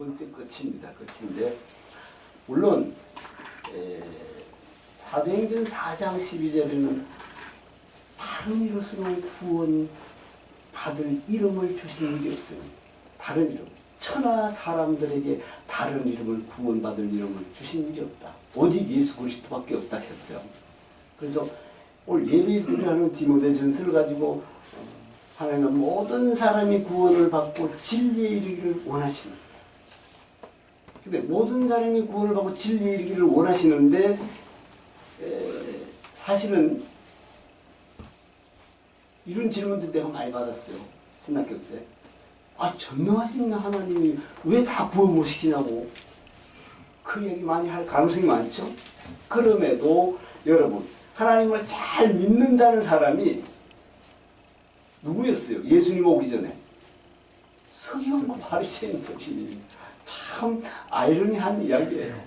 번째 끝입니다. 끝인데 물론 사도행전 4장 12절에는 다른 이로서는 구원 받을 이름을 주신 일이 없으니 다른 이름 천하 사람들에게 다른 이름을 구원받을 이름을 주신 일이 없다. 오직 예수 그리스도밖에 없다 했어요. 그래서 오늘 예배를 드리는 디모데전서를 가지고 하나님은 모든 사람이 구원을 받고 진리에 이르기를 원하십니다. 근데 모든 사람이 구원을 받고 진리에 이르기를 원하시는데 사실은 이런 질문도 내가 많이 받았어요. 신학교 때. 아, 전능하신 하나님이 왜 다 구원 못 시키냐고. 그 얘기 많이 할 가능성이 많죠. 그럼에도 여러분 하나님을 잘 믿는다는 사람이 누구였어요? 예수님 오기 전에. 서기관과 바리새인들이. 참 아이러니한 이야기예요.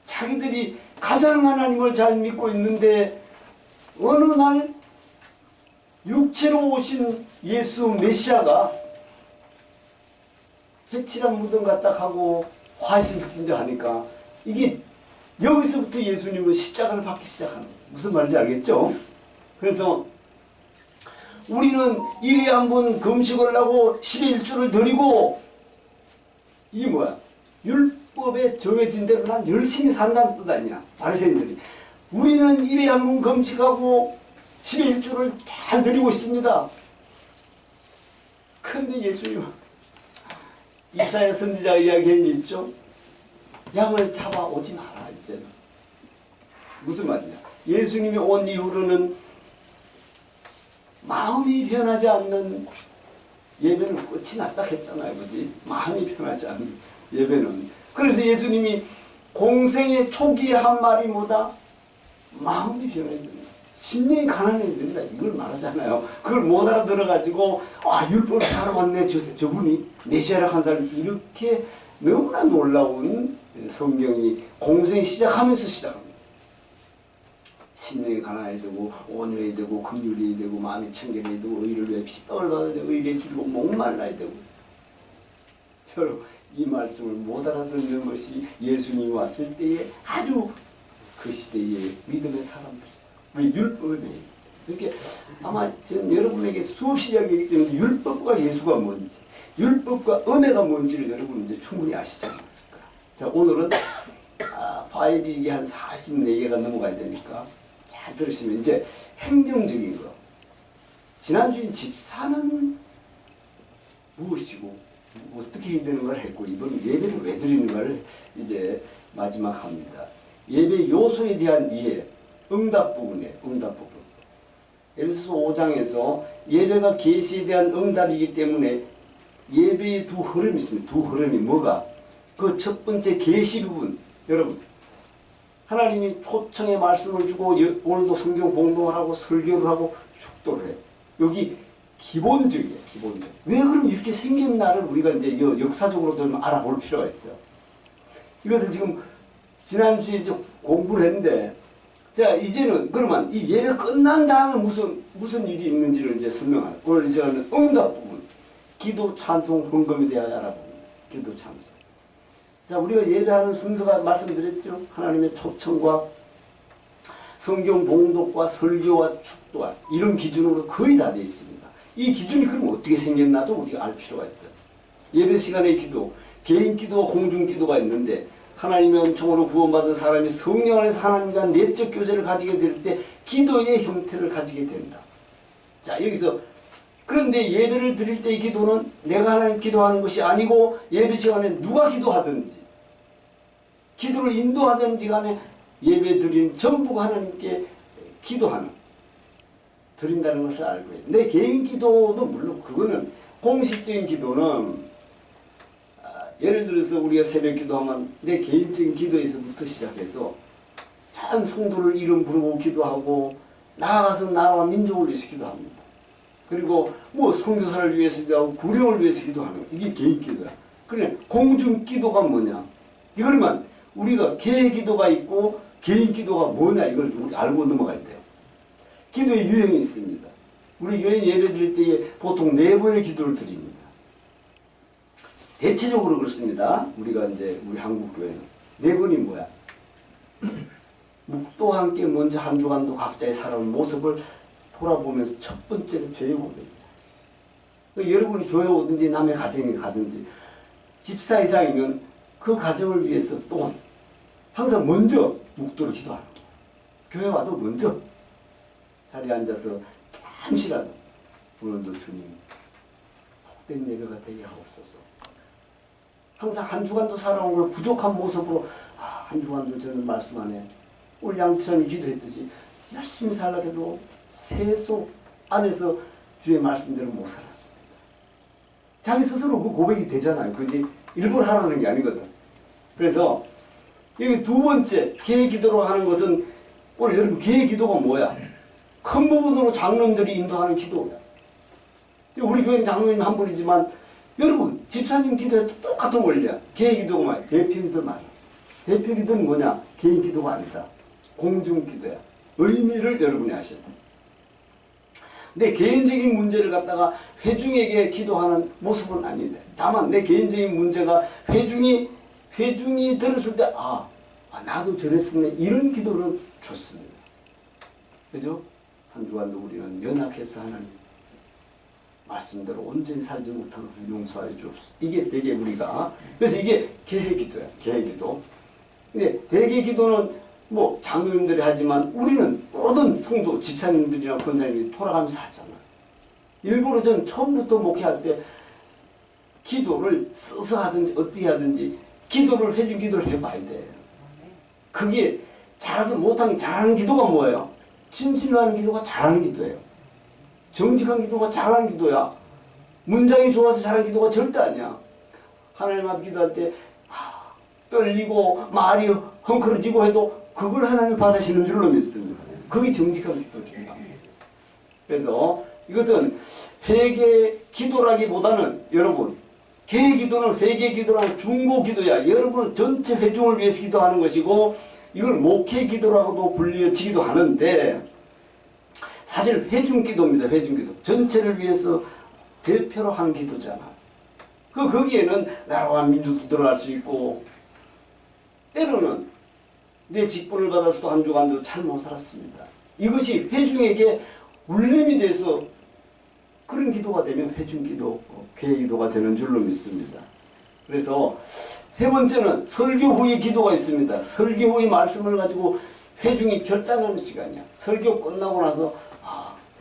자기들이 가장 하나님을 잘 믿고 있는데 어느 날 육체로 오신 예수 메시아가 해칠한 무덤 갖다 가고 화신진자 하니까 이게 여기서부터 예수님은 십자가를 받기 시작하는 거예요. 무슨 말인지 알겠죠? 그래서 우리는 일에 한 번 금식을 하고 10의 1조를 드리고 이게 뭐야? 율법에 정해진 대로 난 열심히 산다는 뜻 아니야. 바리새인들이. 우리는 일에 한 번 금식하고 10의 1조를 잘 드리고 있습니다. 그런데 예수님은 이사야 선지자가 이야기한 게 있죠. 양을 잡아 오지 마라 이제는. 무슨 말이냐? 예수님이 온 이후로는 마음이 변하지 않는 예배는 끝이 났다 했잖아요. 그지? 마음이 변하지 않는 예배는. 그래서 예수님이 공생의 초기에 한 말이 뭐다? 마음이 변해야 된다. 심령이 가난해야 된다. 이걸 말하잖아요. 그걸 못 알아들어가지고 아 율법을 따라왔네. 저분이 메시아라 한 사람 이렇게 너무나 놀라운 성경이 공생이 시작하면서 시작합니다. 심령이 가난해야 되고 온유해야 되고 긍휼해야 되고 마음이 청결해야 되고 의를 위해 핍박을 받아야 되고 의를 줄이고 목말라야 되고. 여러분 이 말씀을 못 알아듣는 것이 예수님이 왔을 때에 아주 그 시대의 믿음의 사람들이에요. 왜 율법을 이렇게 아마 지금 여러분에게 수없이 이야기하기 때문에 율법과 예수가 뭔지 율법과 은혜가 뭔지를 여러분 이제 충분히 아시지 않았을까. 자 오늘은 파일이 한 44개가 넘어가야 되니까 잘 들으시면 이제 행정적인 거. 지난주에 집사는 무엇이고 어떻게 해야 되는 걸 했고 이번 예배를 왜 드리는가를 이제 마지막 합니다. 예배 요소에 대한 이해, 응답 부분이에요. 응답 부분. 에베소서 5장에서 예배가 계시에 대한 응답이기 때문에 예배의 두 흐름이 있습니다. 두 흐름이 뭐가? 그 첫 번째 계시 부분. 여러분 하나님이 초청의 말씀을 주고 오늘도 성경 공부를 하고 설교를 하고 축도를 해요. 여기 기본적이에요. 기본적. 왜 그럼 이렇게 생겼나를 우리가 이제 역사적으로 좀 알아볼 필요가 있어요. 이것을 지금 지난주에 이제 공부를 했는데 자 이제는 그러면 이 예배 끝난 다음에 무슨 일이 있는지를 이제 설명하는 오늘 이제는 응답 부분. 기도 찬송 헌금에 대하여 알아봅니다. 기도 찬송. 자, 우리가 예배하는 순서가 말씀드렸죠. 하나님의 초청과 성경 봉독과 설교와 축도와 이런 기준으로 거의 다 되어 있습니다. 이 기준이 그럼 어떻게 생겼나도 우리가 알 필요가 있어요. 예배 시간의 기도, 개인 기도와 공중 기도가 있는데 하나님의 은총으로 구원받은 사람이 성령 안에서 하나님과 내적 교제를 가지게 될 때 기도의 형태를 가지게 된다. 자, 여기서 그런데 예배를 드릴 때의 기도는 내가 하나님 기도하는 것이 아니고 예배 시간에 누가 기도하든지 기도를 인도하든지 간에 예배 드린 전부가 하나님께 기도하는 드린다는 것을 알고 있어요. 내 개인 기도도 물론 그거는 공식적인 기도는 예를 들어서 우리가 새벽 기도하면 내 개인적인 기도에서부터 시작해서 전 성도를 이름 부르고 기도하고 나아가서 나라와 민족을 위해서 기도합니다. 그리고 뭐 선교사를 위해서 기도하고 구령을 위해서 기도하는 거. 이게 개인 기도야. 그래 공중 기도가 뭐냐? 그러면 우리가 개인 기도가 있고 개인 기도가 뭐냐 이걸 우리 알고 넘어가야 돼요. 기도의 유형이 있습니다. 우리 교회 예배 드릴 때에 보통 4번의 기도를 드립니다. 대체적으로 그렇습니다. 우리가 이제 우리 한국 교회는 네 번이 뭐야? 묵도와 함께 먼저 한 주간도 각자의 살아온 모습을 돌아보면서 첫 번째는 죄의 고백입니다. 여러분이 교회 오든지 남의 가정에 가든지 집사 이상이면 그 가정을 위해서 또한 항상 먼저 묵도를 기도하는 거예요. 교회 와도 먼저 자리에 앉아서 잠시라도 오늘도 주님 복된 예배가 되게 하옵소서. 항상 한 주간도 살아온 걸 부족한 모습으로 한 주간도 저는 말씀 안에 오늘 양치선이 기도했듯이 열심히 살라도 세속 안에서 주의 말씀대로 못 살았습니다. 자기 스스로 그 고백이 되잖아요. 그지? 일부러 하라는 게 아니거든. 그래서 여기 두 번째 개의 기도로 하는 것은 오늘 여러분 개의 기도가 뭐야? 큰 부분으로 장로님들이 인도하는 기도야. 우리 교회는 장로님 한 분이지만 여러분 집사님 기도해도 똑같은 원리야. 개의 기도가 뭐야? 대표 기도 말이야. 대표 기도는 뭐냐? 개인 기도가 아니다. 공중 기도야. 의미를 여러분이 아셔야 돼. 내 개인적인 문제를 갖다가 회중에게 기도하는 모습은 아닌데, 다만 내 개인적인 문제가 회중이 들었을 때 나도 저랬었네 이런 기도는 좋습니다. 그죠? 한 주간도 우리는 연약해서 하나님 말씀대로 온전히 살지 못한 것을 용서하여 주옵소서. 이게 되게 우리가 그래서 이게 개의 기도야. 개의 기도. 근데 대개 기도는 뭐 장로님들이 하지만 우리는 모든 성도, 집사님들이나 권사님들이 돌아가면서 하잖아. 일부러 전 처음부터 목회할 때 기도를 써서 하든지 어떻게 하든지 기도를 회중 기도를 해봐야 돼. 그게 잘하든 못하든 잘하는 기도가 뭐예요? 진실로 하는 기도가 잘하는 기도예요. 정직한 기도가 잘하는 기도야. 문장이 좋아서 잘하는 기도가 절대 아니야. 하나님 앞에 기도할 때 떨리고 말이 헝클어지고 해도 그걸 하나님 받으시는 줄로 믿습니다. 그게 정직한 기도입니다. 그래서 이것은 회개 기도라기보다는 여러분 개의 기도는 회개 기도라는 중보 기도야. 여러분 전체 회중을 위해서 기도하는 것이고 이걸 목회 기도라고도 불려지기도 하는데 사실 회중 기도입니다. 회중 기도. 전체를 위해서 대표로 하는 기도잖아. 거기에는 나라와 민족도 들어갈 수 있고 때로는 내 직분을 받아서도 한 주간도 잘 못 살았습니다. 이것이 회중에게 울림이 돼서 그런 기도가 되면 회중 기도, 괴 기도가 되는 줄로 믿습니다. 그래서 세 번째는 설교 후에 기도가 있습니다. 설교 후에 말씀을 가지고 회중이 결단하는 시간이야. 설교 끝나고 나서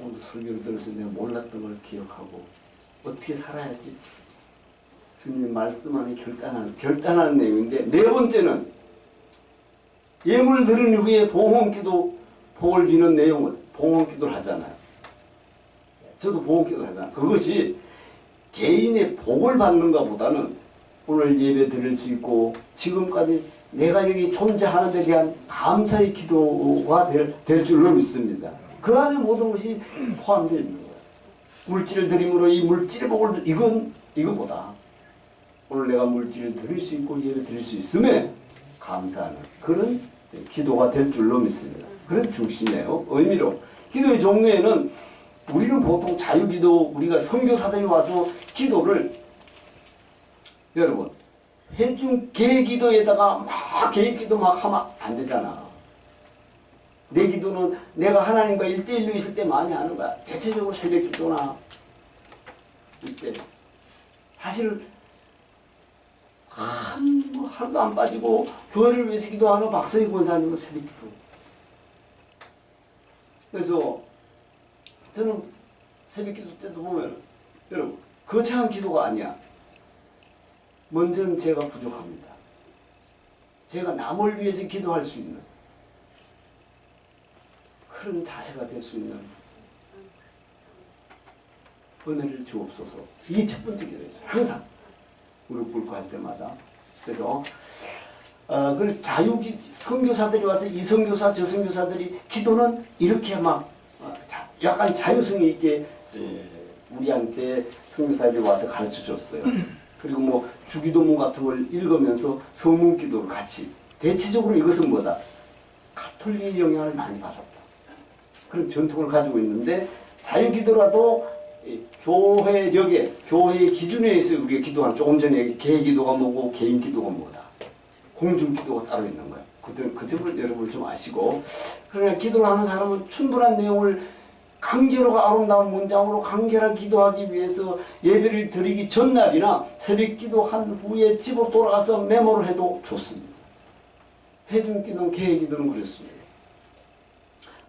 오늘 설교를 들어서 내가 몰랐던 걸 기억하고 어떻게 살아야지 주님의 말씀 안에 결단하는 내용인데 네 번째는 예물 드린 후에 봉헌기도 복을 비는 내용은 봉헌기도를 하잖아요. 저도 봉헌기도를 하잖아요. 그것이 개인의 복을 받는 것보다는 오늘 예배 드릴 수 있고 지금까지 내가 여기 존재하는 데 대한 감사의 기도가 될 줄로 믿습니다. 그 안에 모든 것이 포함되어 있는 거예요. 물질을 드림으로 이 물질의 복을 이거보다 오늘 내가 물질을 드릴 수 있고 예배 드릴 수 있음에 감사하는 그런 기도가 될 줄로 믿습니다. 그런 중심이에요. 의미로. 기도의 종류에는 우리는 보통 자유기도 우리가 선교사들이 와서 기도를 여러분 회중 개기도에다가 막 개기도 막 하면 안 되잖아. 내 기도는 내가 하나님과 1대1로 있을 때 많이 하는 거야. 대체적으로 새벽 기도나 이때 사실 하루도 안 빠지고 교회를 위해서 기도하는 박서희 권사님은 새벽 기도. 그래서 저는 새벽 기도 때도 보면 여러분 거창한 기도가 아니야. 먼저는 제가 부족합니다. 제가 남을 위해서 기도할 수 있는 그런 자세가 될 수 있는 은혜를 주옵소서. 이게 첫 번째 기도예요. 항상 무릎 꿇고 할 때마다. 그래서 그래서 선교사들이 와서 이 선교사 저 선교사들이 기도는 이렇게 막 약간 자유성이 있게 우리한테 선교사들이 와서 가르쳐 줬어요. 그리고 뭐 주기도문 같은 걸 읽으면서 성문 기도를 같이. 대체적으로 이것은 뭐다? 가톨릭의 영향을 많이 받았다. 그런 전통을 가지고 있는데 자유기도라도 교회적에 교회의 기준에 의해서 우리가 기도하는 조금 전에 개인 기도가 뭐고 개인 기도가 뭐다. 공중 기도가 따로 있는 거예요. 그 점을 여러분 좀 아시고 그러나 기도를 하는 사람은 충분한 내용을 간결하고 아름다운 문장으로 간결하게 기도하기 위해서 예배를 드리기 전날이나 새벽 기도한 후에 집으로 돌아가서 메모를 해도 좋습니다. 해준 기도는 개인 기도는 그렇습니다.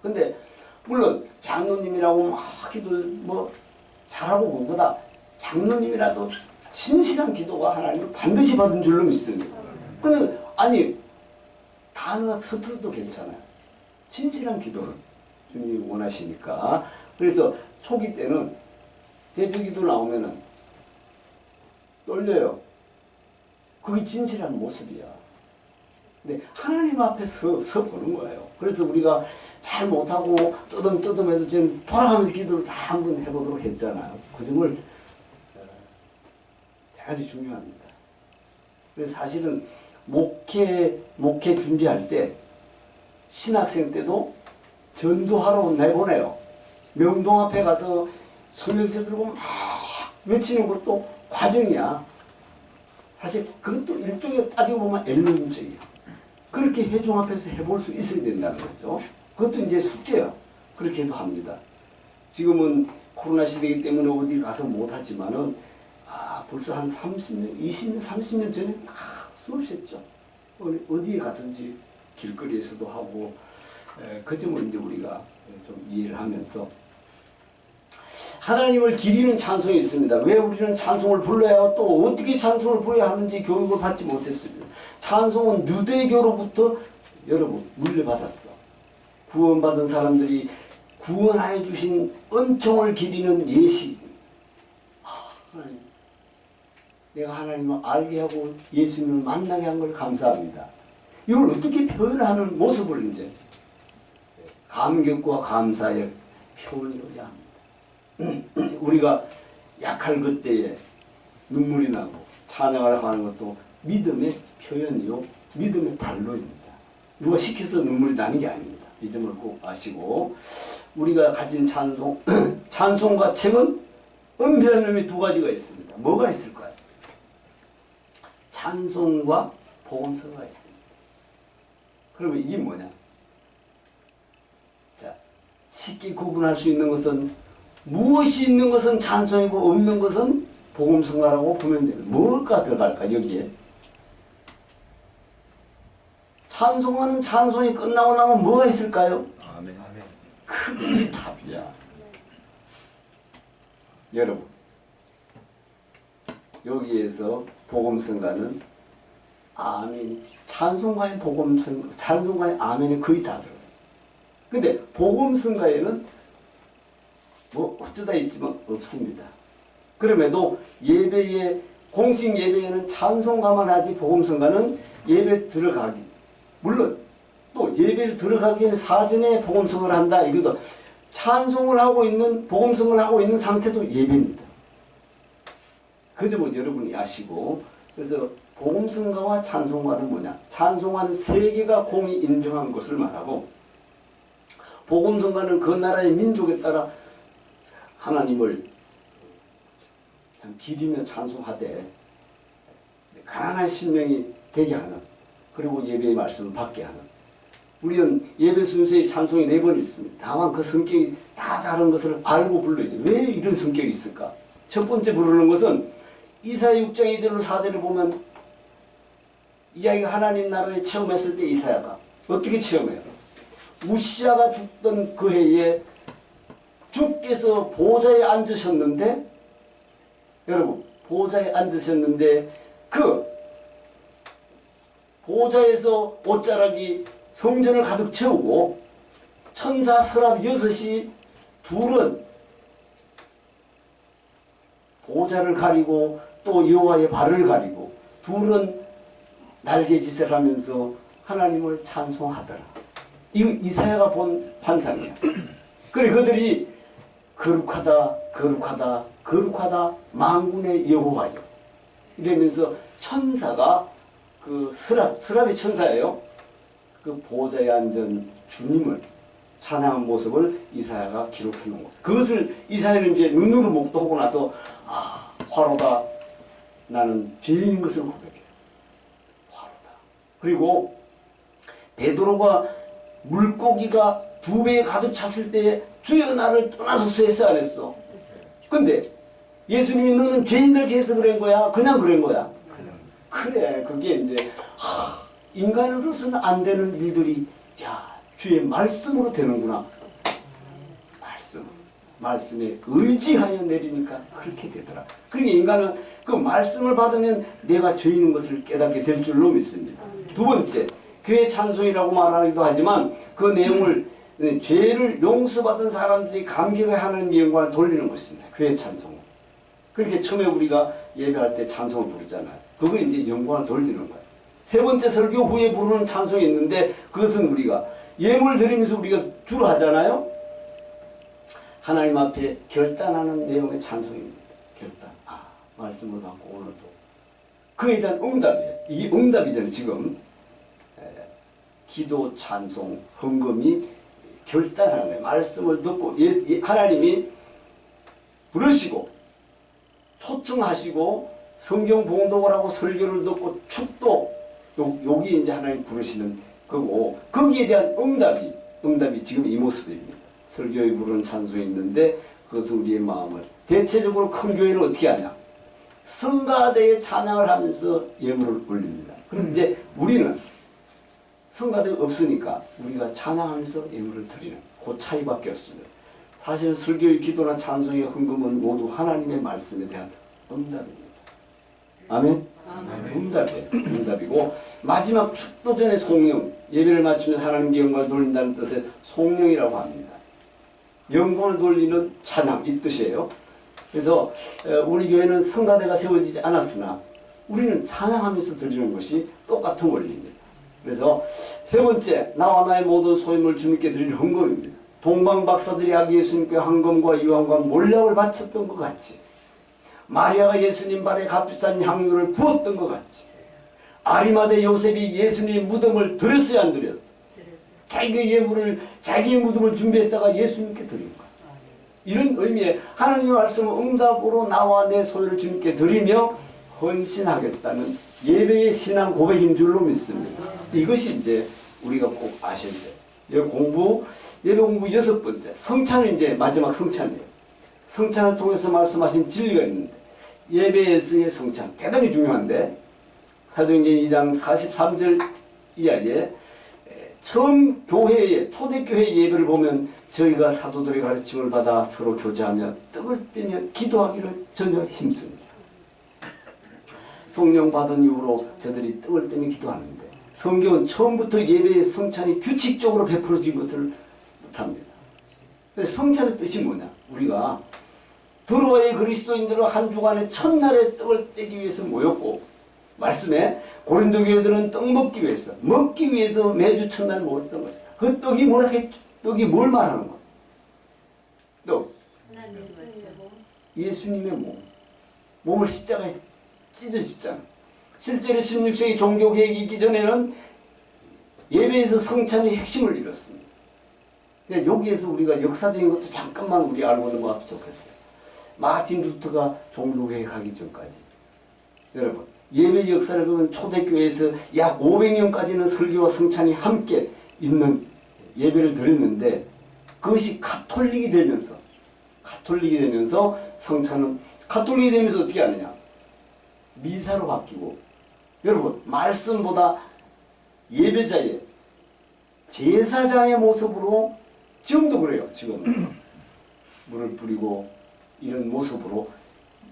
근데 물론 장로님이라고 막 기도 뭐 잘하고 그거보다 장로님이라도 진실한 기도가 하나님은 반드시 받은 줄로 믿습니다. 근데 아니 단어가 서툴러도 괜찮아요. 진실한 기도를 주님이 원하시니까. 그래서 초기 때는 대표기도 나오면은 떨려요. 그게 진실한 모습이야. 근데 하나님 앞에 서 보는 거예요. 그래서 우리가 잘 못하고 뜨듬뜨듬해도 지금 돌아가면서 기도를 다 한번 해보도록 했잖아요. 그 점을 대단히 중요합니다. 그래서 사실은 목회 준비할 때 신학생 때도 전도하러 내보내요. 명동 앞에 가서 설명서 들고 막 외치는 것도 과정이야. 사실 그것도 일종의 따지고 보면 엘리멘트예요. 그렇게 회중 앞에서 해볼 수 있어야 된다는 거죠. 그것도 이제 숙제야. 그렇게도 합니다. 지금은 코로나 시대이기 때문에 어디 가서 못하지만은 벌써 한 30년, 20년, 30년 전에 수없이 했죠. 어디에 가든지 길거리에서도 하고 그 점을 이제 우리가 좀 이해를 하면서 하나님을 기리는 찬송이 있습니다. 왜 우리는 찬송을 불러야 또 어떻게 찬송을 부여야 하는지 교육을 받지 못했습니다. 찬송은 유대교로부터 여러분 물려받았어. 구원받은 사람들이 구원하여 주신 은총을 기리는 예식. 하나님, 내가 하나님을 알게 하고 예수님을 만나게 한 걸 감사합니다. 이걸 어떻게 표현하는 모습을 이제 감격과 감사의 표현이어야 합니다. 우리가 약할 그때에 눈물이 나고 찬양을 하는 것도 믿음의 표현이요 믿음의 발로입니다. 누가 시켜서 눈물이 나는 게 아닙니다. 이 점을 꼭 아시고 우리가 가진 찬송 찬송과 책은 은폐념이 두 가지가 있습니다. 뭐가 있을까요? 찬송과 복음서가 있습니다. 그러면 이게 뭐냐? 자, 쉽게 구분할 수 있는 것은 무엇이 있는 것은 찬송이고 없는 것은 복음성가라고 보면 됩니다. 뭘까 들어갈까 여기에? 찬송하는 찬송이 끝나고 나면 뭐가 있을까요? 아멘. 그게 답이야. 여러분 여기에서 복음성가는 아멘, 찬송가의 복음성, 찬송가의 아멘이 거의 다 들어갔어요. 근데 복음성가에는 뭐 어쩌다 있지만 없습니다. 그럼에도 예배에 공식 예배에는 찬송가만 하지 복음성가는 예배 들어가기 물론 또 예배를 들어가기에는 사전에 복음성을 한다 이것도 찬송을 하고 있는 복음성을 하고 있는 상태도 예배입니다. 그 점은 여러분이 아시고 그래서 복음성가와 찬송가는 뭐냐? 찬송가는 세계가 공히 인정한 것을 말하고 복음성가는 그 나라의 민족에 따라 하나님을 참 기리며 찬송하되 가난한 심령이 되게 하는 그리고 예배의 말씀을 받게 하는 우리는 예배 순서에 찬송이 4번 있습니다. 다만 그 성격이 다 다른 것을 알고 불러야 돼. 왜 이런 성격이 있을까? 첫 번째 부르는 것은 이사야 6장 2절로 4절을 보면 이야기가 하나님 나라를 체험했을 때 이사야가 어떻게 체험해요? 우시아가 죽던 그 해에 주께서 보좌에 앉으셨는데 여러분 보좌에 앉으셨는데 그 보좌에서 옷자락이 성전을 가득 채우고 천사 서랍 6이 둘은 보좌를 가리고 또 여호와의 발을 가리고 둘은 날개짓을 하면서 하나님을 찬송하더라. 이거 이사야가 본 환상이야. 그래 그들이 거룩하다 거룩하다 거룩하다 만군의 여호와여 이러면서 천사가 그 서랍이 천사예요. 그 보좌에 앉은 주님을 찬양한 모습을 이사야가 기록해 놓은 거죠. 그것을 이사야는 이제 눈으로 목도하고 나서 화로다. 나는 죄인 것을 고백해요. 화로다. 그리고 베드로가 물고기가 두 배에 가득 찼을 때에 주여 나를 떠나소서 했어 안 했어? 근데 예수님이 너는 죄인들에게 해서 그런 거야? 그냥 그런 거야? 그래. 그게 이제 인간으로서는 안 되는 일들이 주의 말씀으로 되는구나. 말씀에 의지하여 내리니까 그렇게 되더라. 그러니까 인간은 그 말씀을 받으면 내가 죄인인 것을 깨닫게 될 줄로 믿습니다. 두 번째, 교회 찬송이라고 말하기도 하지만 그 내용을 죄를 용서받은 사람들이 감격해 하는 영광을 돌리는 것입니다. 교회 찬송. 그렇게 처음에 우리가 예배할 때 찬송을 부르잖아요. 그거 이제 영광을 돌리는 거예요. 세 번째, 설교 후에 부르는 찬송이 있는데 그것은 우리가 예물 드리면서 우리가 주로 하잖아요. 하나님 앞에 결단하는 내용의 찬송입니다. 결단. 말씀을 받고 오늘도 그에 대한 응답이에요. 이 응답이잖아요. 지금 기도, 찬송, 헌금이 결단하는 거예요. 말씀을 듣고 하나님이 부르시고 초청하시고 성경 봉독을 하고 설교를 듣고 축도 여기 이제 하나님 부르시는 거고 거기에 대한 응답이 지금 이 모습입니다. 설교에 부르는 찬송이 있는데 그것은 우리의 마음을 대체적으로 큰 교회는 어떻게 하냐? 성가대에 찬양을 하면서 예물을 올립니다. 그런데 우리는 성가대가 없으니까 우리가 찬양하면서 예물을 드리는 그 차이밖에 없습니다. 사실 설교의 기도나 찬송의 헌금은 모두 하나님의 말씀에 대한 응답입니다. 아멘? 응답이고 마지막 축도 전에 송영, 예배를 마치면서 하나님께 영광을 돌린다는 뜻의 송영이라고 합니다. 영광을 돌리는 찬양, 이 뜻이에요. 그래서 우리 교회는 성가대가 세워지지 않았으나 우리는 찬양하면서 드리는 것이 똑같은 원리입니다. 그래서 세 번째, 나와 나의 모든 소임을 주님께 드리는 헌금입니다. 동방 박사들이 아기 예수님께 황금과 유황과 몰약을 바쳤던 것 같이, 마리아가 예수님 발에 값비싼 향유를 부었던 것 같이, 아리마대 요셉이 예수님의 무덤을 드렸어야 안 드렸어? 자기의 무덤을 준비했다가 예수님께 드린 거야. 이런 의미에 하나님의 말씀을 응답으로 나와 내 소유를 주님께 드리며 헌신하겠다는 예배의 신앙 고백인 줄로 믿습니다. 이것이 이제 우리가 꼭 아셔야 돼요. 예배 공부 6번째. 성찬은 이제 마지막 성찬이에요. 성찬을 통해서 말씀하신 진리가 있는데 예배에서의 성찬 대단히 중요한데 사도행전 2장 43절 이하에 처음 교회의 초대교회 예배를 보면 저희가 사도들의 가르침을 받아 서로 교제하며 떡을 떼며 기도하기를 전혀 힘씁니다. 성령 받은 이후로 저들이 떡을 떼며 기도하는데 성경은 처음부터 예배의 성찬이 규칙적으로 베풀어진 것을 못합니다. 성찬의 뜻이 뭐냐? 우리가 드로아의 그리스도인들은 한 주간의 첫날에 떡을 떼기 위해서 모였고 말씀에 고린도 교회들은 떡 먹기 위해서 매주 첫날 모였던 것이다. 그 떡이 뭐라 했죠? 떡이 뭘 말하는 거야? 떡. 예수님의 몸을 십자가에 찢어졌잖아. 실제로 16세기 종교개혁이 있기 전에는 예배에서 성찬의 핵심을 이뤘습니다. 여기에서 우리가 역사적인 것도 잠깐만 우리 알고 넘어가 부족했어요. 마틴 루터가 종교개혁하기 전까지 여러분 예배 역사를 보면 초대교회에서 약 500년까지는 설교와 성찬이 함께 있는 예배를 드렸는데 그것이 가톨릭이 되면서 성찬은 가톨릭이 되면서 어떻게 하느냐? 미사로 바뀌고 여러분 말씀보다 예배자의 제사장의 모습으로 지금도 그래요. 지금 물을 뿌리고 이런 모습으로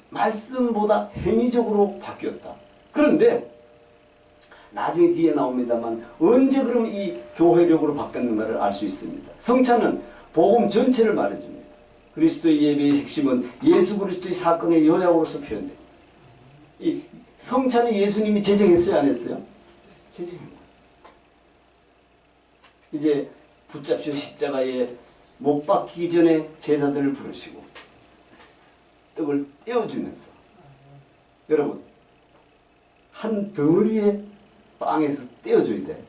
말씀보다 행위적으로 바뀌었다. 그런데 나중에 뒤에 나옵니다만 언제 그럼 이 교회력으로 바뀌었는가를 알 수 있습니다. 성찬은 복음 전체를 말해줍니다. 그리스도의 예배의 핵심은 예수 그리스도의 사건의 요약으로서 표현돼요. 이 성찬은 예수님이 제정했어요? 안 했어요? 제정한 거예요. 이제 붙잡혀 십자가에 못 박히기 전에 제사들을 부르시고 떡을 떼어주면서 여러분 한 덩어리의 빵에서 떼어줘야 돼.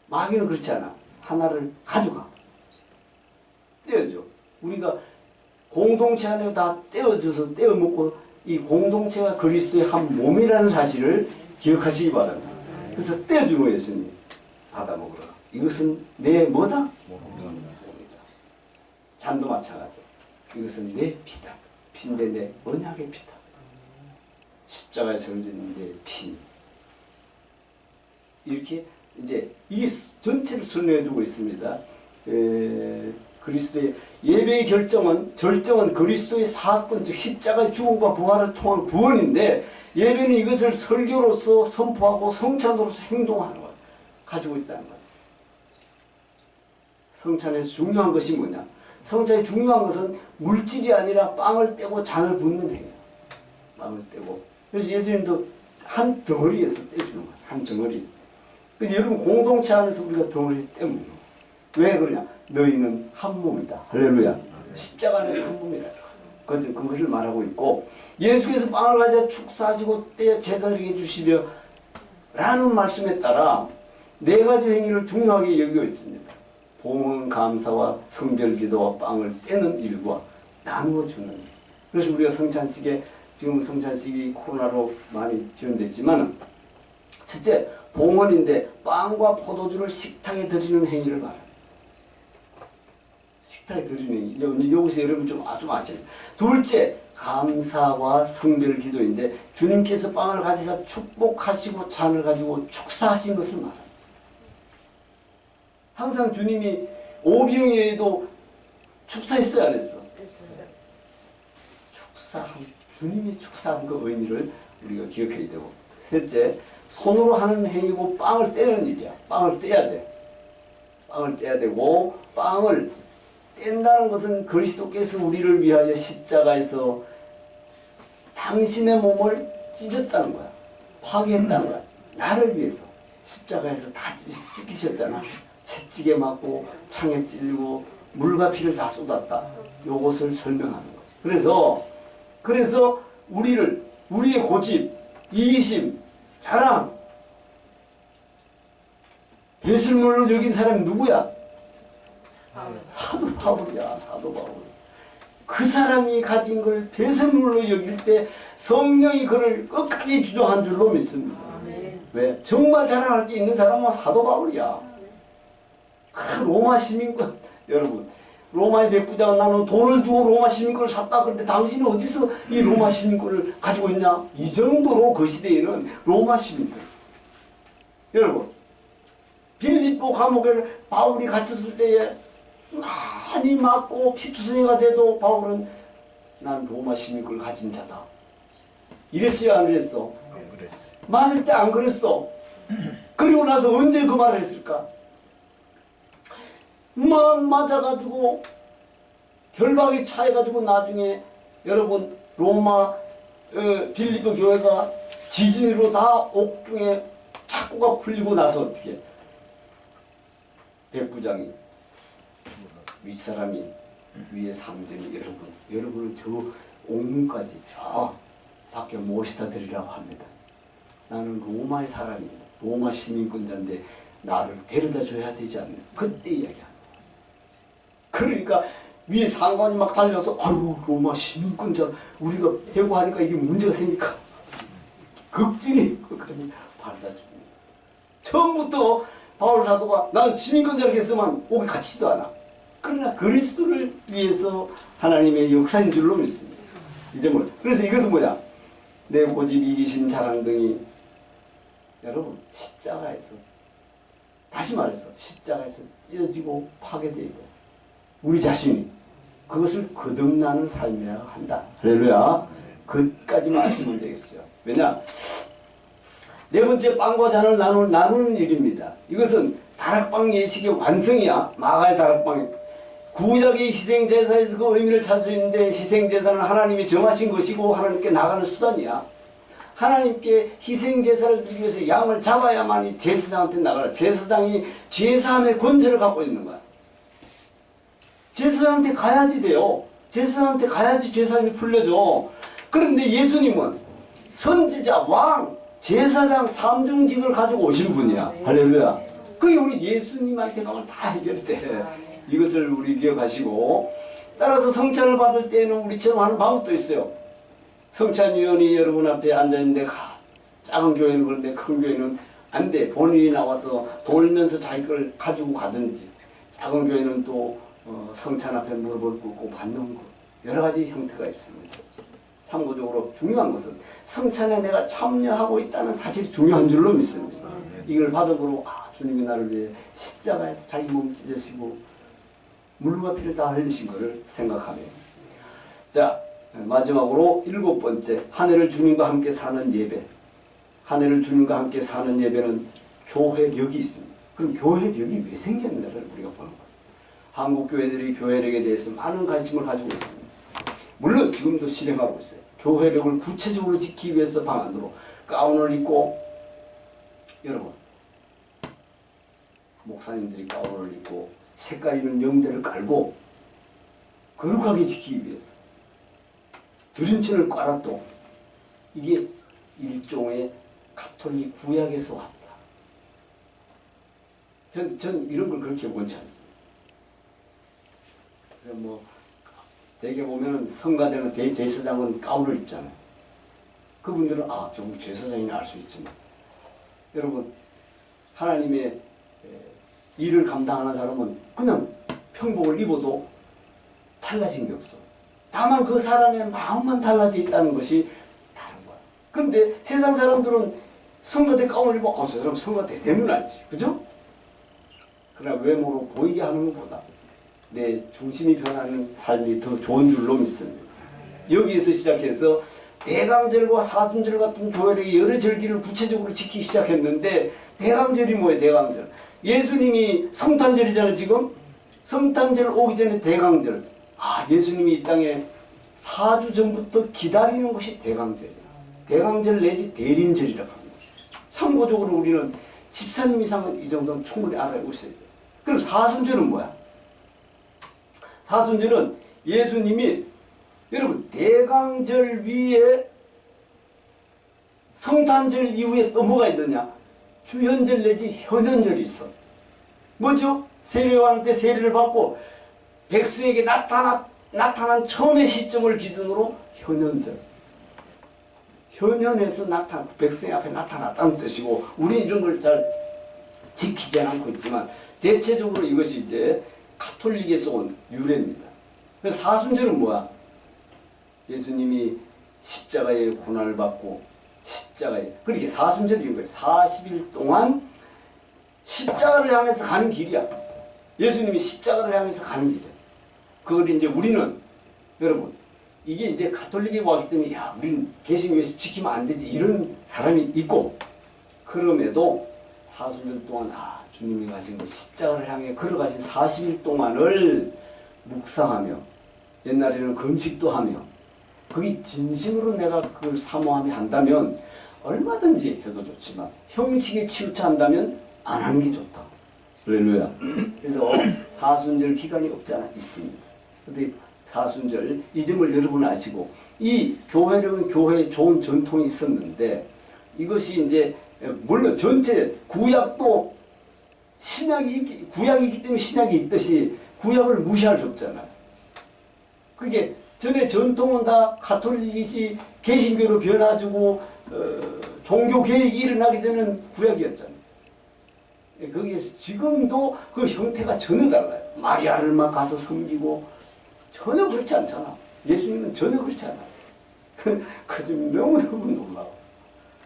마귀는 그렇지 않아. 하나를 가져가. 떼어줘. 우리가 공동체 안에 다 떼어져서 떼어먹고 이 공동체가 그리스도의 한 몸이라는 사실을 기억하시기 바랍니다. 그래서 떼어준 거예요. 예수님. 받아 먹으라. 이것은 내 뭐다? 몸이다. 잔도 마찬가지. 이것은 내 피다. 피인데 내 언약의 피다. 십자가에서 흘리는 내 피. 이렇게 이제 이 전체를 설명해 주고 있습니다. 그리스도의 예배의 절정은 그리스도의 사건, 즉 십자가의 죽음과 부활을 통한 구원인데 예배는 이것을 설교로서 선포하고 성찬으로서 행동하는 것 가지고 있다는 거죠. 성찬에서 중요한 것이 뭐냐? 성찬의 중요한 것은 물질이 아니라 빵을 떼고 잔을 붓는 행위예요. 빵을 떼고. 그래서 예수님도 한 덩어리에서 떼주는 거예요. 한 덩어리. 그래서 여러분 공동체 안에서 우리가 덩어리에서 떼먹는 거예요. 왜 그러냐? 너희는 한 몸이다. 할렐루야. 십자가 안에서 한 몸이라. 그것을 말하고 있고 예수께서 빵을 가져 축사하시고 떼어 제자들에게 주시려 라는 말씀에 따라 네 가지 행위를 중요하게 여기고 있습니다. 봉헌 감사와 성별기도와 빵을 떼는 일과 나누어 주는. 그래서 우리가 성찬식에 지금 성찬식이 코로나로 많이 지연됐지만 첫째 봉헌인데 빵과 포도주를 식탁에 드리는 행위를 말합니다. 식탁에 드리는 행위. 여기서 여러분 좀 아셔야 돼요. 둘째 감사와 성별기도인데 주님께서 빵을 가지사 축복하시고 잔을 가지고 축사하신 것을 말합니다. 항상 주님이 오병이어도 축사했어요, 안 했어? 주님이 축사한 그 의미를 우리가 기억해야 되고. 셋째, 손으로 하는 행위고 빵을 떼는 일이야. 빵을 떼야 돼. 빵을 떼야 되고, 빵을 뗀다는 것은 그리스도께서 우리를 위하여 십자가에서 당신의 몸을 찢었다는 거야. 파괴했다는 거야. 나를 위해서 십자가에서 다 찢기셨잖아. 채찍에 맞고 창에 찔리고 물과 피를 다 쏟았다. 요것을 설명하는 거죠. 그래서 우리의 고집, 이기심, 자랑, 배설물로 여긴 사람이 누구야? 사도 바울이야. 사도 바울. 그 사람이 가진 걸 배설물로 여길 때 성령이 그를 끝까지 주장한 줄로 믿습니다. 왜? 정말 자랑할 게 있는 사람은 사도 바울이야. 로마 시민권, 여러분, 로마의 백부장은 나는 돈을 주고 로마 시민권을 샀다. 그런데 당신은 어디서 이 로마 시민권을 가지고 있냐? 이 정도로 그 시대에는 로마 시민권. 여러분, 빌립보 감옥에 바울이 갇혔을 때에 많이 맞고 피투성이가 돼도 바울은 난 로마 시민권을 가진 자다. 이랬어요, 안 그랬어? 안 그랬어. 맞을 때 안 그랬어. 그리고 나서 언제 그 말을 했을까? 막 맞아가지고 결박이 차해가지고 나중에 여러분 로마 빌립보 교회가 지진으로 다 옥중에 착고가 풀리고 나서 어떻게 백부장이 윗사람이 위에 상전이 여러분을 저 옥문까지 저 밖에 모시다 드리라고 합니다. 나는 로마의 사람이고 로마 시민권자인데 나를 데려다 줘야 되지 않나. 그때 이야기합니다. 그러니까 위에 상관이 막 달려서 아이고 로마 시민권자 우리가 해고하니까 이게 문제가 생기니까 극진히 끝까지 받아줍니다. 처음부터 바울 사도가 난 시민권자를 했으면 옥에 갇히지도 않아. 그러나 그리스도를 위해서 하나님의 역사인 줄로 믿습니다. 이제 그래서 이것은 뭐야? 내 고집, 이기심, 자랑 등이 여러분 십자가에서 다시 말해서 십자가에서 찢어지고 파괴되고 우리 자신이 그것을 거듭나는 삶이라고 한다. 할렐루야. 그것까지만 아시면 되겠어요. 왜냐? 네 번째 빵과 잔을 나누는 일입니다. 이것은 다락방 예식의 완성이야. 마가의 다락방이. 구약의 희생제사에서 그 의미를 찾을 수 있는데 희생제사는 하나님이 정하신 것이고 하나님께 나가는 수단이야. 하나님께 희생제사를 드리기 위해서 양을 잡아야만이 제사장한테 나가라. 제사장이 제사함의 권세를 갖고 있는 거야. 제사장한테 가야지 돼요. 제사장한테 가야지 제사함이 풀려져. 그런데 예수님은 선지자, 왕, 제사장 삼중직을 가지고 오신 분이야. 할렐루야. 그게 우리 예수님한테 가면 다 해결돼. 이것을 우리 기억하시고, 따라서 성찬을 받을 때에는 우리처럼 하는 방법도 있어요. 성찬위원이 여러분 앞에 앉아있는데 작은 교회는 그런데 큰 교회는 안 돼. 본인이 나와서 돌면서 자기 걸 가지고 가든지, 작은 교회는 또 성찬 앞에 무릎을 꿇고 받는 것, 여러 가지 형태가 있습니다. 참고적으로 중요한 것은 성찬에 내가 참여하고 있다는 사실이 중요한 줄로 믿습니다. 이걸 받아보고 주님이 나를 위해 십자가에서 자기 몸 찢으시고 물과 피를 다 흘리신 것을 생각하며, 자 마지막으로 7번째, 한 해를 주님과 함께 사는 예배. 한 해를 주님과 함께 사는 예배는 교회력이 있습니다. 그럼 교회력이 왜 생겼는가를 우리가 보는 거예요. 한국 교회들이 교회력에 대해서 많은 관심을 가지고 있습니다. 물론 지금도 실행하고 있어요. 교회력을 구체적으로 지키기 위해서 방안으로 가운을 입고, 여러분 목사님들이 가운을 입고 색깔 있는 영대를 깔고 거룩하게 지키기 위해서 드림천을 깔았도 이게 일종의 가톨릭 구약에서 왔다. 전 이런 걸 그렇게 원치 않습니다. 뭐 대개 보면은 성가대는 대제사장은 가운을 입잖아요. 그분들은 좀 제사장이나 알 수 있지만, 여러분 하나님의 일을 감당하는 사람은 그냥 평복을 입어도 달라진 게 없어. 다만 그 사람의 마음만 달라져 있다는 것이 다른 거야. 그런데 세상 사람들은 성가대 가운을 입어 저 사람 성가대 되면 알지, 그죠? 그러나 외모로 보이게 하는 것보다 내 중심이 변하는 삶이 더 좋은 줄로 믿습니다. 여기에서 시작해서 대강절과 사순절 같은 교회력의 여러 절기를 구체적으로 지키기 시작했는데, 대강절이 뭐예요? 대강절, 예수님이 성탄절이잖아요. 지금 성탄절 오기 전에 대강절, 예수님이 이 땅에 4주 전부터 기다리는 것이 대강절이에요. 대강절 내지 대림절이라고 합니다. 참고적으로 우리는 집사님 이상은 이 정도는 충분히 알고 있어야 돼요. 그럼 사순절은 뭐야? 사순절은 예수님이, 여러분 대강절 위에 성탄절 이후에 또 뭐가 있느냐? 주현절 내지 현현절이 있어. 뭐죠? 세례요한 때 세례를 받고 백성에게 나타난 처음의 시점을 기준으로 현현절, 현현에서 백성 앞에 나타났다는 뜻이고, 우리는 이런 걸 잘 지키지 않고 있지만 대체적으로 이것이 이제 가톨릭에서 온 유래입니다. 그래서 사순절은 뭐야? 예수님이 십자가에 고난을 받고 십자가에, 그렇게 사순절인 거예요. 40일 동안 십자가를 향해서 가는 길이야. 예수님이 십자가를 향해서 가는 길이야. 그걸 이제 우리는, 여러분 이게 이제 가톨릭에 왔기 때문에 우리는 개신교에서 지키면 안 되지 이런 사람이 있고, 그럼에도 사순절 동안 주님이 가신 그 십자가를 향해 걸어가신 40일 동안을 묵상하며, 옛날에는 금식도 하며, 거기 진심으로 내가 그걸 사모하며 한다면 얼마든지 해도 좋지만, 형식에 치우쳐한다면 안 하는 게 좋다. 할렐루야. 그래서 사순절 기간이 없지 않아 있습니다. 근데 사순절 이 점을 여러분 아시고, 이 교회력은 교회에 좋은 전통이 있었는데, 이것이 이제 물론 전체 구약도 구약이 있기 때문에 신약이 있듯이 구약을 무시할 수 없잖아요. 그게 전에 전통은 다 가톨릭이 개신교로 변화주고 종교 개혁이 일어나기 전에는 구약이었잖아요. 거기에서 지금도 그 형태가 전혀 달라요. 마리아를 막 가서 섬기고 전혀 그렇지 않잖아. 예수님은 전혀 그렇지 않아요. 그 점이 너무너무 놀라워.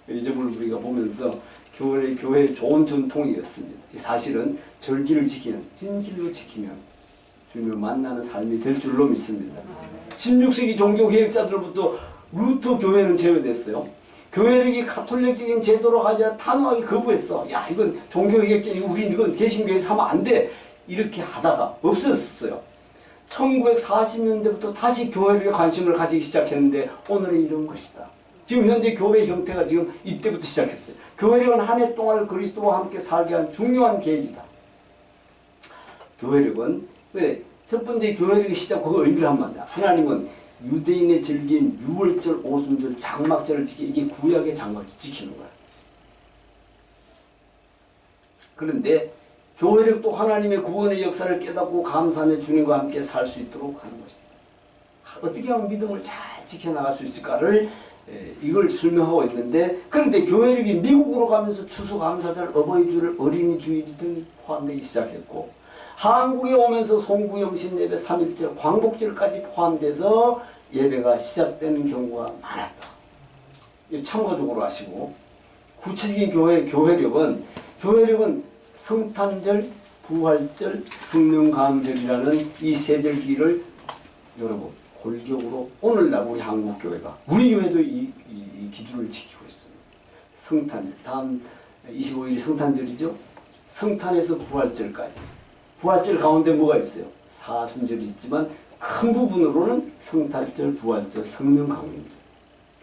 이 점을 우리가 보면서 교회의 좋은 전통이었습니다. 사실은 절기를 지키는, 진실로 지키면 주님을 만나는 삶이 될 줄로 믿습니다. 16세기 종교개혁자들로부터 루터 교회는 제외됐어요. 교회력이 가톨릭적인 제도로 하자 단호하게 거부했어. 이건 종교개혁자니 우린 이건 개신교에서 하면 안 돼. 이렇게 하다가 없었어요. 1940년대부터 다시 교회력에 관심을 가지기 시작했는데 오늘은 이런 것이다. 지금 현재 교회 형태가 지금 이때부터 시작했어요. 교회력은 한 해 동안 그리스도와 함께 살게 한 중요한 계획이다. 교회력은 왜? 첫 번째 교회력의 시작, 그거 의미를 한번 한다. 하나님은 유대인의 절기인 유월절, 오순절, 장막절을 이게 구약의 장막절 지키는 거야. 그런데 교회력도 하나님의 구원의 역사를 깨닫고 감사하며 주님과 함께 살 수 있도록 하는 것이다. 어떻게 하면 믿음을 잘 지켜나갈 수 있을까를 이걸 설명하고 있는데, 그런데 교회력이 미국으로 가면서 추수감사절, 어버이주일, 어린이주일이 등이 포함되기 시작했고, 한국에 오면서 송구영신 예배, 3.1절, 광복절까지 포함돼서 예배가 시작되는 경우가 많았다. 참고적으로 하시고, 구체적인 교회력은 성탄절, 부활절, 성령감절이라는 이 세 절기를 여러분 골격으로 오늘날 우리 한국교회가, 우리 교회도 이 기준을 지키고 있습니다. 성탄절, 다음 25일이 성탄절이죠. 성탄에서 부활절까지. 부활절 가운데 뭐가 있어요? 사순절이 있지만 큰 부분으로는 성탄절, 부활절, 성령감절.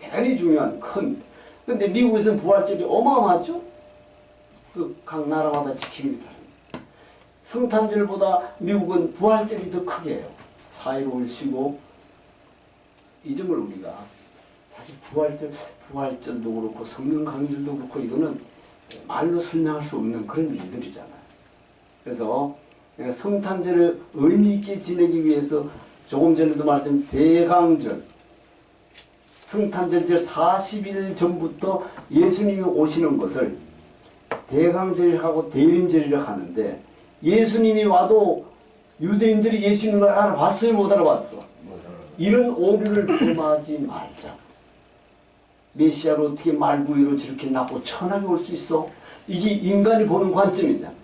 대단히 중요한 큰. 근데 미국에서는 부활절이 어마어마하죠? 각 나라마다 지키는 게 다릅니다. 성탄절보다 미국은 부활절이 더 크게 해요. 4일 5일 쉬고, 이 점을 우리가 사실 부활절도 그렇고 성령강절도 그렇고 이거는 말로 설명할 수 없는 그런 일들이잖아요. 그래서 성탄절을 의미 있게 지내기 위해서 조금 전에도 말했지만 대강절, 성탄절 40일 전부터 예수님이 오시는 것을 대강절이라고 대림절이라고 하는데, 예수님이 와도 유대인들이 예수님을 알아봤어요? 못 알아봤어? 이런 오류를 범하지 말자. 메시아로 어떻게 말구이로 저렇게 낳고 천하게 올 수 있어? 이게 인간이 보는 관점이잖아.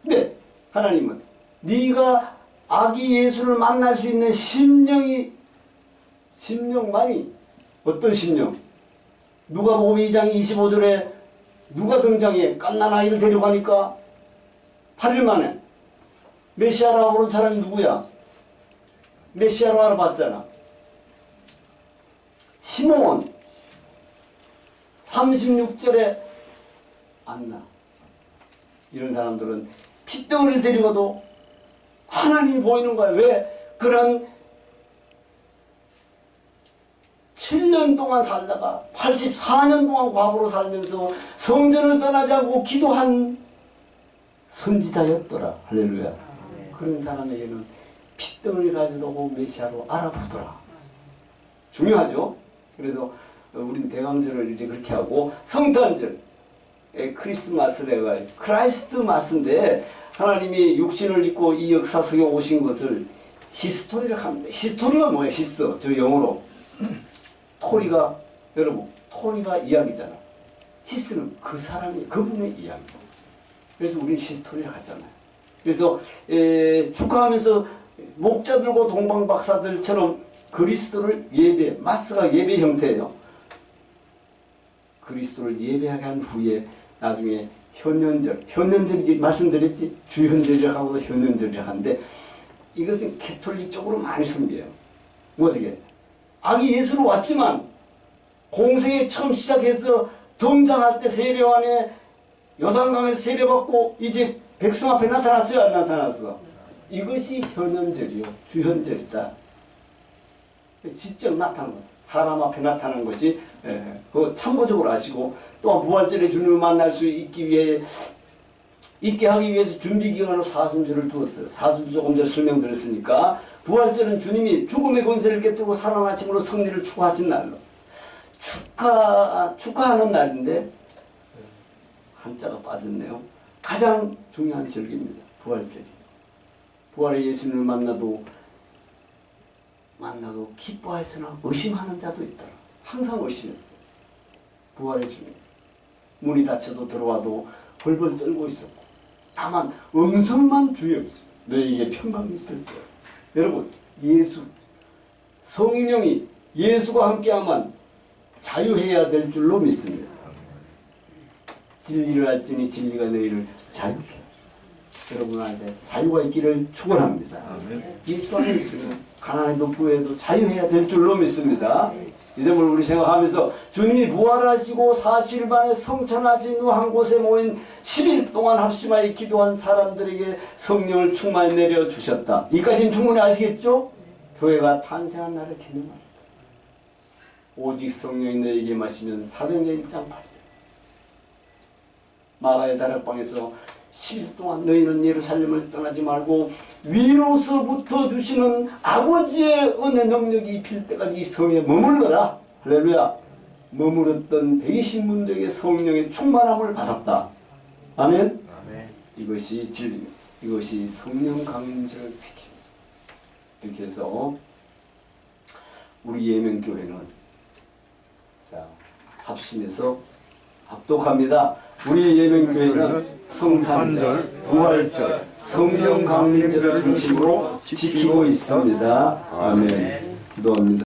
근데 하나님은 네가 아기 예수를 만날 수 있는 심령만이 어떤 심령? 누가복음 2장 25절에 누가 등장해? 갓난아이를 데려가니까 8일 만에 메시아라고 하는 사람이 누구야? 메시아로 알아봤잖아. 시몬 36절에 안나. 이런 사람들은 핏덩어리를 데리고도 하나님이 보이는 거야. 왜? 그런 7년 동안 살다가 84년 동안 과부로 살면서 성전을 떠나지 않고 기도한 선지자였더라. 할렐루야. 그런 사람에게는 핏덩어리 가지고 메시아로 알아보더라. 중요하죠. 그래서 우리는 대강절을 이제 그렇게 하고, 성탄절, 크리스마스래가 크라이스트 마스인데, 하나님이 육신을 입고 이 역사 속에 오신 것을 히스토리를 합니다. 히스토리가 뭐예요? 히스, 저 영어로 토리가, 여러분 토리가 이야기잖아. 히스는 그 사람이, 그분의 이야기고. 그래서 우리 히스토리를 하잖아요. 그래서 축하하면서 목자들과 동방박사들처럼 그리스도를 예배, 마스가 예배 형태예요. 그리스도를 예배하게 한 후에 나중에 현현절 말씀드렸지? 주현절이라고 하고 현현절이라고 하는데, 이것은 캐톨릭 쪽으로 많이 섬겨요. 뭐 어떻게? 아기 예수로 왔지만 공생에 처음 시작해서 등장할 때 세례원에 요단강에서 세례받고 이제 백성 앞에 나타났어요? 안 나타났어? 이것이 현현절이요. 주현절이다. 직접 나타난 것. 사람 앞에 나타난 것이, 그거 참고적으로 아시고, 또한 부활절에 주님을 만날 수 있게 하기 위해서 준비기간으로 사순절을 두었어요. 사순절 조금 전에 설명드렸으니까, 부활절은 주님이 죽음의 권세를 깨뜨리고 살아나심으로 승리를 축하하신 날로, 축하하는 날인데, 한자가 빠졌네요. 가장 중요한 절기입니다. 부활절이. 부활의 예수님을 만나도 기뻐했으나 의심하는 자도 있더라. 항상 의심했어요. 부활의 주님. 문이 닫혀도 들어와도 벌벌 떨고 있었고, 다만 음성만 주의없어요. 너에게 평강이 있을 거예요. 여러분, 성령이 예수가 함께하면 자유해야 될 줄로 믿습니다. 진리를 알지니 진리가 너희를 자유케 하리라. 여러분한테 자유가 있기를 축원합니다. 예수 안에 있으면 가난해도 부해도 자유해야 될 줄로 믿습니다. 이 점을 우리 생각하면서, 주님이 부활하시고 40일 만에 성천하신 후 한 곳에 모인 10일 동안 합심하여 기도한 사람들에게 성령을 충만히 내려주셨다. 이까지는 충분히 아시겠죠? 교회가 탄생한 날을 기념합니다. 오직 성령이 너에게 마시면 사도행전 1장 8절. 마가의 다락방에서 10일 동안 너희는 예루살렘을 떠나지 말고 위로서부터 주시는 아버지의 은혜 능력이 입힐 때까지 이 성에 머물러라. 할렐루야. 머물렀던 120문족의 성령의 충만함을 받았다. 아멘. 아멘. 이것이 진리입니다. 이것이 성령 강림제를 지킵니다. 이렇게 해서 우리 예명교회는 자 합심해서 합독합니다. 우리 예명교회는 성탄절, 부활절, 성령 강림제를 중심으로 지키고 있습니다. 아멘. 기도합니다.